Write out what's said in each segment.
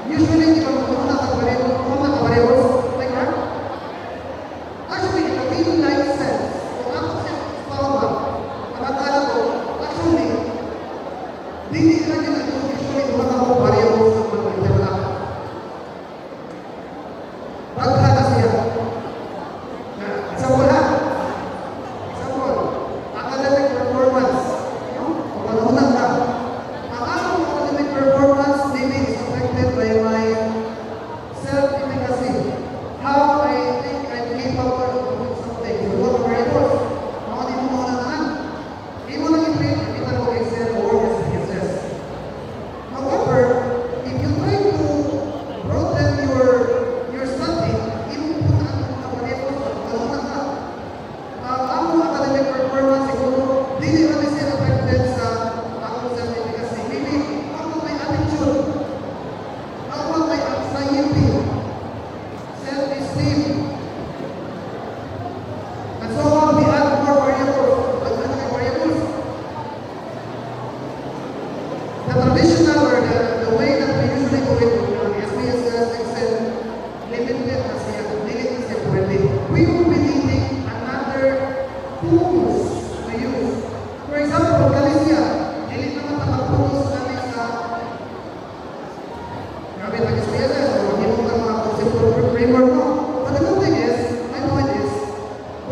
Usually, anymore. No. But the good thing is, my point is,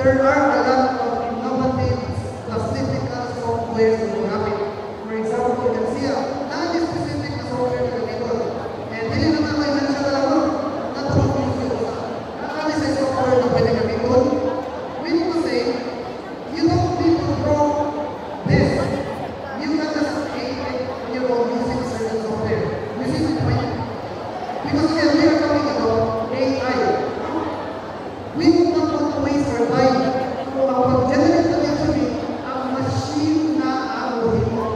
there are a lot of innovative classifical softwares that will happen. For example, you can see a non-specific na software na gamiton. And hindi naman may mention na lang, no? Not all of you sa analysis software na pwede gamiton. Meaning to say, you don't need to draw this. You can just create it on your own using a certain software. Using the point. Because again, we are talking about AI. We would not want to waste our time. So, ang generate na actually, ang machine na abuhin mo.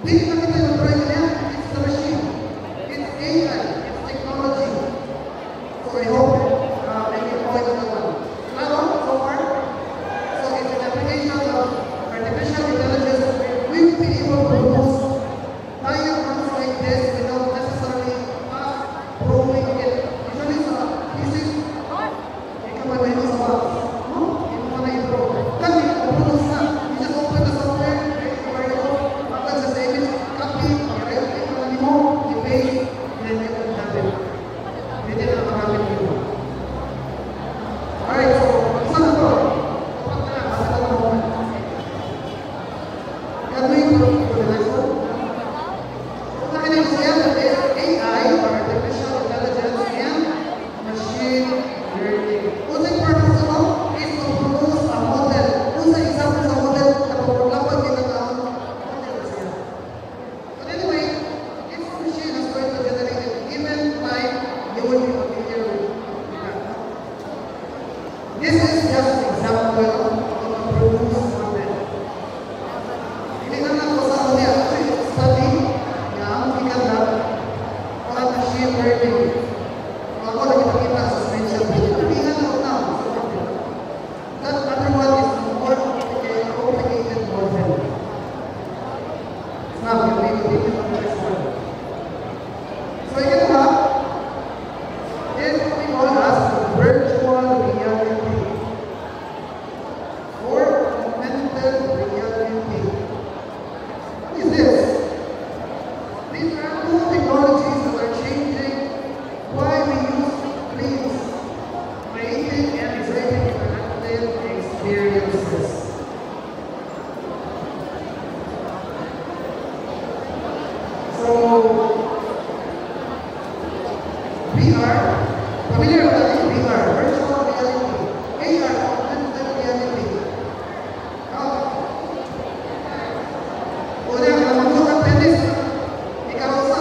Hindi na kita yung try na yan. It's the machine. It's AI. It's technology. So I hope I can point on that one. Claro, so far? So it's an application of artificial intelligence where we will be able to produce higher ones like this without necessarily us throwing it. Usually sa physics, ikaw may mahilo sa box. No? Ikaw mo na i-throw. Kami, produce na. You just open the software, right? Where you go, upload sa image, copy, i-right-click na mo, i-paste, and then you can have it. Pwede na maraming dito. Alright, so, saan na to? Dapat na, basta na ako. Gagawin ko the next one. Kung nakinig siya, that is AI, or Artificial Intelligence, and Machine Learning. Using purpose ito is to produce a model. Kung sa example sa model, napapaglapan ginagawa, model siya. But anyway, if a machine is going to generate it, given time, you will be familiar with that. This is just an example of a produced model. Hindi na lang ko sa ulit. Actually, study na ang ikanap ang machine learning. Kung ako nakita sa screenshot, hindi na lang na. That other one is more complicated model. Now, we will take it on the next one. So, ito ha, is what we call as virtual reality or augmented reality. What is this? These are two technologies that are changing why we use screens, creating and exhibiting interactive experiences. So, VR, familiar with that? VR, virtual reality, AR, augmented reality. Una, ang mga tennis, ikaw sa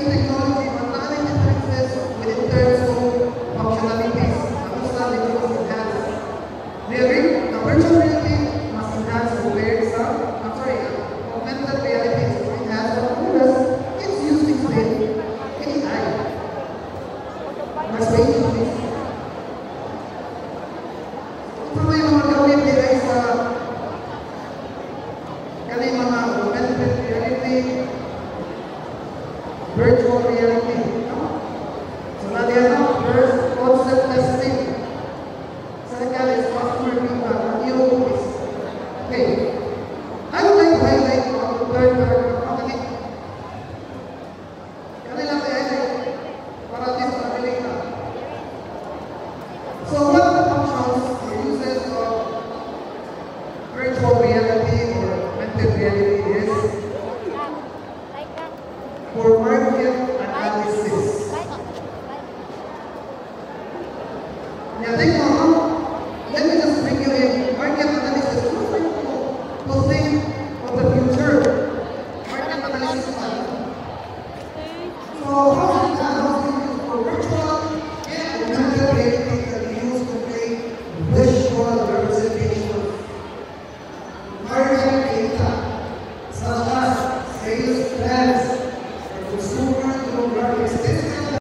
same technology, but many differences within terms of functionalities. Understand it was enhanced. Do you agree? Now, virtual reality must enhance awareness. I'm sorry, augmented reality is enhanced awareness. It's used to explain AI. Mas way to this. Ito may mga gawin nila sa kani mga augmented reality, virtual reality. No? So na diyan, first concept testing. Second is customer feedback. New is okay. I would like to highlight the third paragraph. Okay. Kanila i-highlight para at least mabiling na. So what are the functions or uses of virtual reality or augmented reality is for market analysis. Yeah, take